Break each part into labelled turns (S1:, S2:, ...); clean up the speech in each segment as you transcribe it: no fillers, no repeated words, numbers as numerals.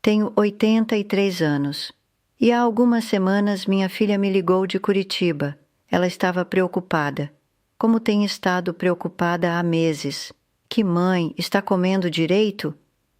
S1: Tenho 83 anos. E há algumas semanas minha filha me ligou de Curitiba. Ela estava preocupada. Como tem estado preocupada há meses. Que mãe, está comendo direito?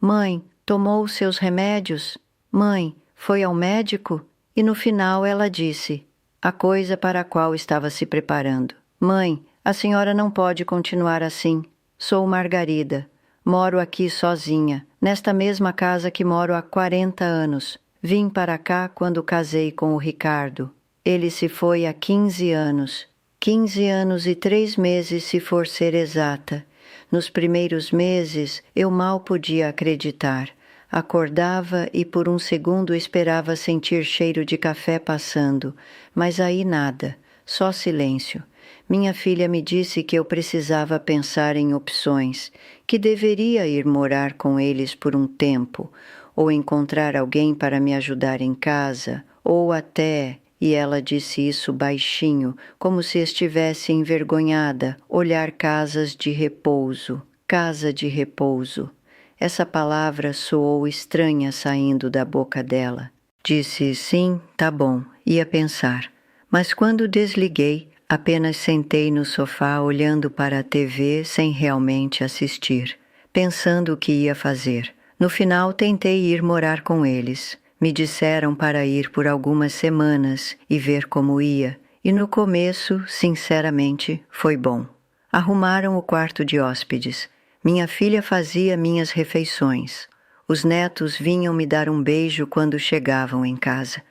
S1: Mãe, tomou seus remédios? Mãe, foi ao médico? E no final ela disse a coisa para a qual estava se preparando. Mãe, a senhora não pode continuar assim. Sou Margarida. Moro aqui sozinha, nesta mesma casa que moro há 40 anos. Vim para cá quando casei com o Ricardo. Ele se foi há 15 anos. 15 anos e 3 meses, se for ser exata. Nos primeiros meses, eu mal podia acreditar. Acordava e por um segundo esperava sentir cheiro de café passando, mas aí nada, só silêncio. Minha filha me disse que eu precisava pensar em opções, que deveria ir morar com eles por um tempo, ou encontrar alguém para me ajudar em casa, ou até, e ela disse isso baixinho, como se estivesse envergonhada, olhar casas de repouso, casa de repouso. Essa palavra soou estranha saindo da boca dela. Disse sim, tá bom, ia pensar. Mas quando desliguei, apenas sentei no sofá olhando para a TV sem realmente assistir, pensando o que ia fazer. No final tentei ir morar com eles. Me disseram para ir por algumas semanas e ver como ia, e no começo, sinceramente, foi bom. Arrumaram o quarto de hóspedes. Minha filha fazia minhas refeições. Os netos vinham me dar um beijo quando chegavam em casa.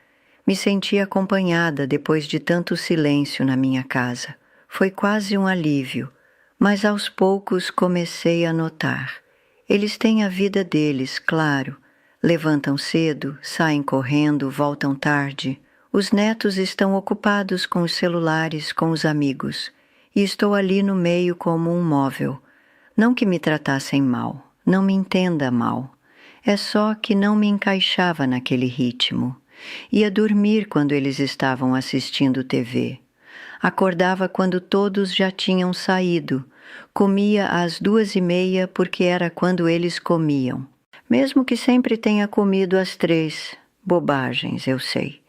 S1: Me senti acompanhada depois de tanto silêncio na minha casa. Foi quase um alívio, mas aos poucos comecei a notar. Eles têm a vida deles, claro. Levantam cedo, saem correndo, voltam tarde. Os netos estão ocupados com os celulares, com os amigos. E estou ali no meio como um móvel. Não que me tratassem mal, não me entenda mal. É só que não me encaixava naquele ritmo. Ia dormir quando eles estavam assistindo TV. Acordava quando todos já tinham saído. Comia às 2:30 porque era quando eles comiam. Mesmo que sempre tenha comido às 3. Bobagens, eu sei.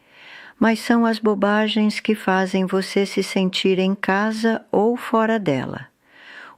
S1: Mas são as bobagens que fazem você se sentir em casa ou fora dela.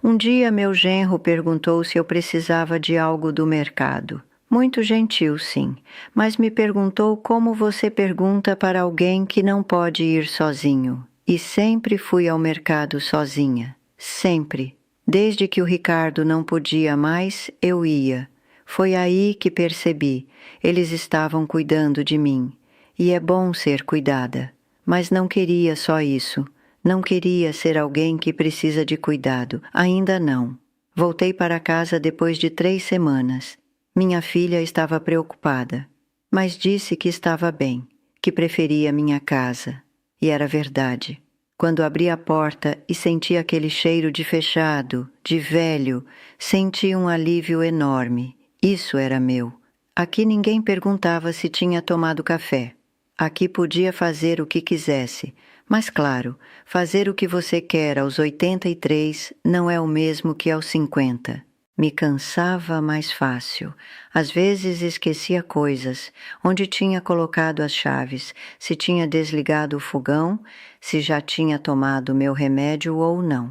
S1: Um dia meu genro perguntou se eu precisava de algo do mercado. Muito gentil, sim, mas me perguntou como você pergunta para alguém que não pode ir sozinho. E sempre fui ao mercado sozinha. Sempre. Desde que o Ricardo não podia mais, eu ia. Foi aí que percebi. Eles estavam cuidando de mim. E é bom ser cuidada. Mas não queria só isso. Não queria ser alguém que precisa de cuidado. Ainda não. Voltei para casa depois de 3 semanas. Minha filha estava preocupada, mas disse que estava bem, que preferia minha casa. E era verdade. Quando abri a porta e senti aquele cheiro de fechado, de velho, senti um alívio enorme. Isso era meu. Aqui ninguém perguntava se tinha tomado café. Aqui podia fazer o que quisesse. Mas claro, fazer o que você quer aos 83 não é o mesmo que aos 50. Me cansava mais fácil. Às vezes esquecia coisas, onde tinha colocado as chaves, se tinha desligado o fogão, se já tinha tomado meu remédio ou não.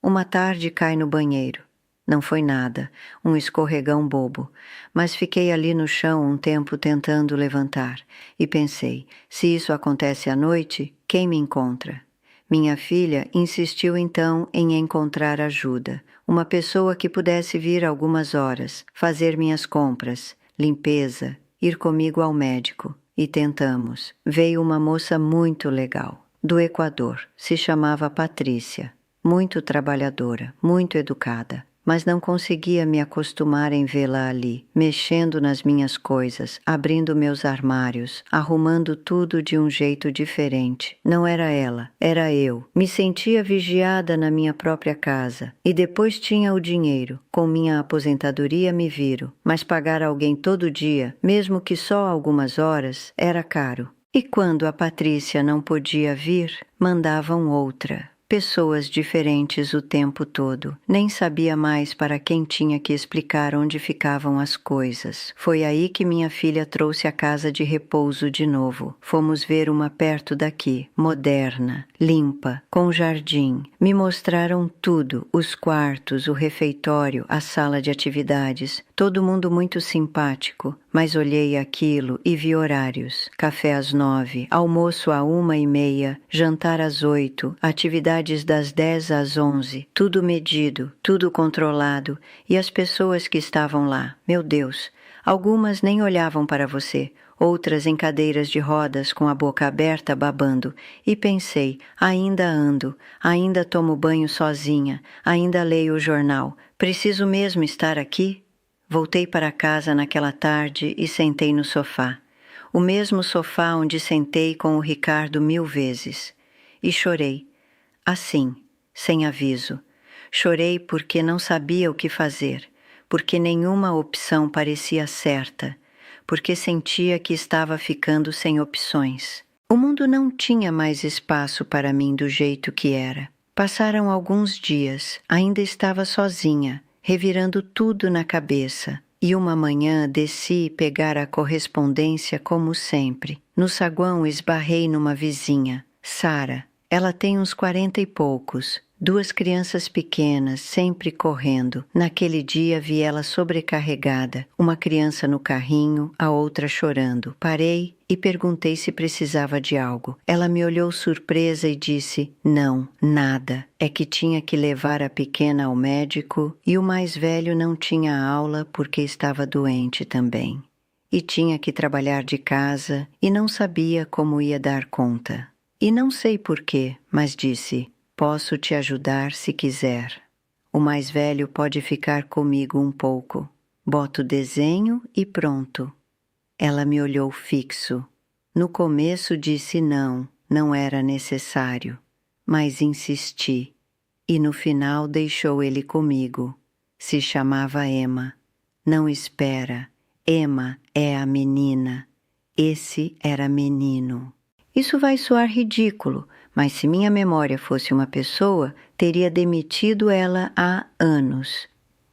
S1: Uma tarde cai no banheiro. Não foi nada, um escorregão bobo, mas fiquei ali no chão um tempo tentando levantar e pensei, se isso acontece à noite, quem me encontra? Minha filha insistiu então em encontrar ajuda, uma pessoa que pudesse vir algumas horas, fazer minhas compras, limpeza, ir comigo ao médico. E tentamos. Veio uma moça muito legal, do Equador, se chamava Patrícia, muito trabalhadora, muito educada. Mas não conseguia me acostumar em vê-la ali, mexendo nas minhas coisas, abrindo meus armários, arrumando tudo de um jeito diferente. Não era ela, era eu. Me sentia vigiada na minha própria casa. E depois tinha o dinheiro. Com minha aposentadoria me viro. Mas pagar alguém todo dia, mesmo que só algumas horas, era caro. E quando a Patrícia não podia vir, mandavam outra. pessoas diferentes o tempo todo. Nem sabia mais para quem tinha que explicar onde ficavam as coisas. Foi aí que minha filha trouxe a casa de repouso de novo. Fomos ver uma perto daqui, moderna, limpa, com jardim. Me mostraram tudo, os quartos, o refeitório, a sala de atividades. Todo mundo muito simpático, mas olhei aquilo e vi horários. Café às 9, almoço à 1h30, jantar às 8, atividades das 10 às 11, tudo medido, tudo controlado, e as pessoas que estavam lá, meu Deus, algumas nem olhavam para você, outras em cadeiras de rodas com a boca aberta babando, e pensei, ainda ando, ainda tomo banho sozinha, ainda leio o jornal, preciso mesmo estar aqui? Voltei para casa naquela tarde e sentei no sofá. O mesmo sofá onde sentei com o Ricardo 1000 vezes. E chorei. Assim, sem aviso. Chorei porque não sabia o que fazer, porque nenhuma opção parecia certa, porque sentia que estava ficando sem opções. O mundo não tinha mais espaço para mim do jeito que era. Passaram alguns dias, ainda estava sozinha, revirando tudo na cabeça, e uma manhã desci pegar a correspondência como sempre. No saguão esbarrei numa vizinha, Sara. Ela tem uns 40 e poucos, 2 crianças pequenas, sempre correndo. Naquele dia vi ela sobrecarregada, uma criança no carrinho, a outra chorando. Parei e perguntei se precisava de algo. Ela me olhou surpresa e disse, não, nada. É que tinha que levar a pequena ao médico e o mais velho não tinha aula porque estava doente também. E tinha que trabalhar de casa e não sabia como ia dar conta. E não sei porquê, mas disse, posso te ajudar se quiser. O mais velho pode ficar comigo um pouco. Boto desenho e pronto. Ela me olhou fixo. No começo disse não, não era necessário. Mas insisti. E no final deixou ele comigo. Se chamava Emma. Não espera. Emma é a menina. Esse era menino. Isso vai soar ridículo, mas se minha memória fosse uma pessoa, teria demitido ela há anos.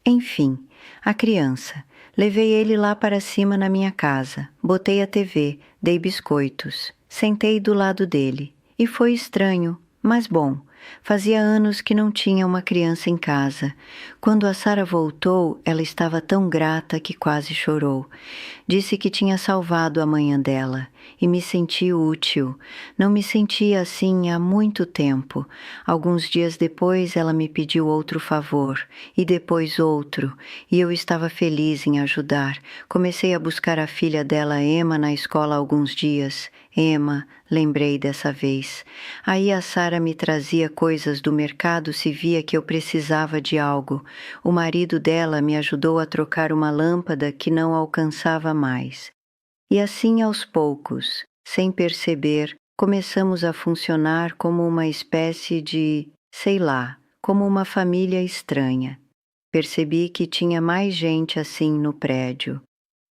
S1: Enfim, a criança. Levei ele lá para cima na minha casa, botei a TV, dei biscoitos, sentei do lado dele. E foi estranho, mas bom. Fazia anos que não tinha uma criança em casa. Quando a Sara voltou, ela estava tão grata que quase chorou. Disse que tinha salvado a manhã dela e me senti útil. Não me sentia assim há muito tempo. Alguns dias depois ela me pediu outro favor e depois outro, e eu estava feliz em ajudar. Comecei a buscar a filha dela, Emma, na escola há alguns dias. Emma, lembrei dessa vez. Aí a Sara me trazia coisas do mercado se via que eu precisava de algo. O marido dela me ajudou a trocar uma lâmpada que não alcançava mais. E assim aos poucos, sem perceber, começamos a funcionar como uma espécie de, sei lá, como uma família estranha. Percebi que tinha mais gente assim no prédio.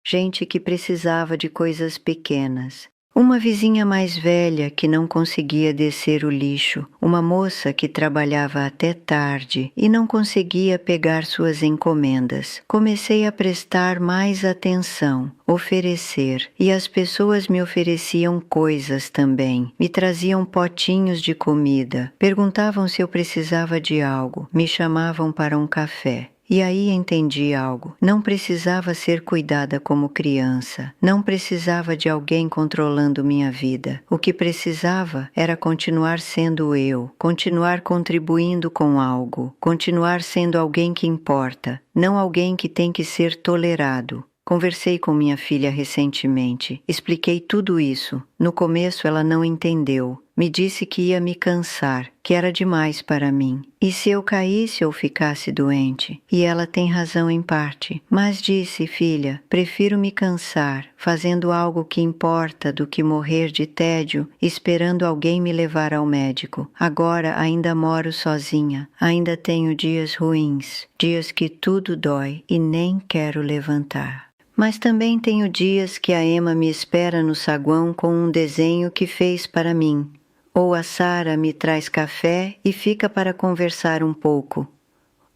S1: Gente que precisava de coisas pequenas. Uma vizinha mais velha que não conseguia descer o lixo, uma moça que trabalhava até tarde e não conseguia pegar suas encomendas. Comecei a prestar mais atenção, oferecer, e as pessoas me ofereciam coisas também. Me traziam potinhos de comida, perguntavam se eu precisava de algo, me chamavam para um café. E aí entendi algo. Não precisava ser cuidada como criança. Não precisava de alguém controlando minha vida. O que precisava era continuar sendo eu, continuar contribuindo com algo, continuar sendo alguém que importa, não alguém que tem que ser tolerado. Conversei com minha filha recentemente. Expliquei tudo isso. No começo ela não entendeu. Me disse que ia me cansar, que era demais para mim. E se eu caísse ou ficasse doente? E ela tem razão em parte. Mas disse, filha, prefiro me cansar, fazendo algo que importa do que morrer de tédio, esperando alguém me levar ao médico. Agora ainda moro sozinha. Ainda tenho dias ruins, dias que tudo dói e nem quero levantar. Mas também tenho dias que a Emma me espera no saguão com um desenho que fez para mim. Ou a Sara me traz café e fica para conversar um pouco.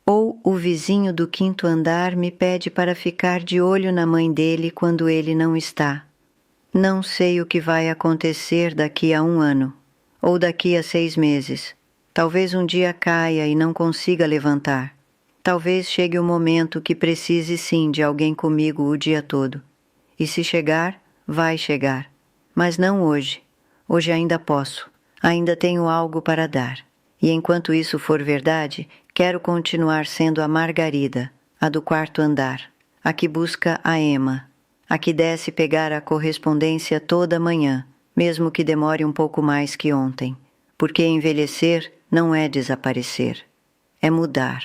S1: Ou o vizinho do quinto andar me pede para ficar de olho na mãe dele quando ele não está. Não sei o que vai acontecer daqui a 1 ano, ou daqui a 6 meses. Talvez um dia caia e não consiga levantar. Talvez chegue o momento que precise sim de alguém comigo o dia todo. E se chegar, vai chegar. Mas não hoje. Hoje ainda posso. Ainda tenho algo para dar. E enquanto isso for verdade, quero continuar sendo a Margarida, a do quarto andar, a que busca a Emma, a que desce pegar a correspondência toda manhã, mesmo que demore um pouco mais que ontem. Porque envelhecer não é desaparecer, é mudar.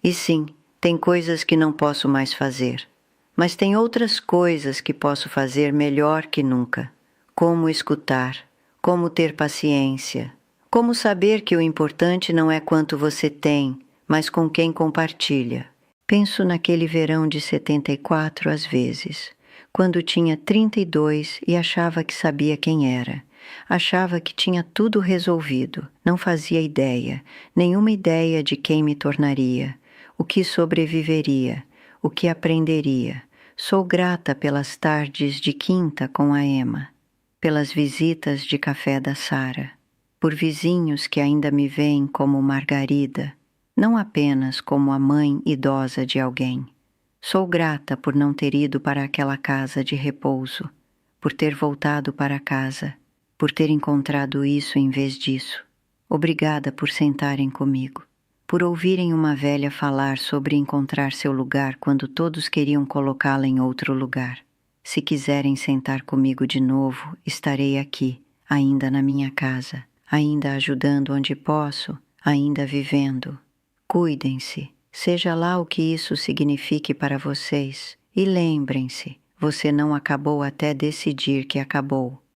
S1: E sim, tem coisas que não posso mais fazer. Mas tem outras coisas que posso fazer melhor que nunca. Como escutar, como ter paciência, como saber que o importante não é quanto você tem, mas com quem compartilha. Penso naquele verão de 74 às vezes, quando tinha 32 e achava que sabia quem era. Achava que tinha tudo resolvido, não fazia ideia, nenhuma ideia de quem me tornaria, o que sobreviveria, o que aprenderia. Sou grata pelas tardes de quinta com a Emma, pelas visitas de café da Sara, por vizinhos que ainda me veem como Margarida, não apenas como a mãe idosa de alguém. Sou grata por não ter ido para aquela casa de repouso, por ter voltado para casa, por ter encontrado isso em vez disso. Obrigada por sentarem comigo, por ouvirem uma velha falar sobre encontrar seu lugar quando todos queriam colocá-la em outro lugar. Se quiserem sentar comigo de novo, estarei aqui, ainda na minha casa, ainda ajudando onde posso, ainda vivendo. Cuidem-se, seja lá o que isso signifique para vocês, e lembrem-se, você não acabou até decidir que acabou.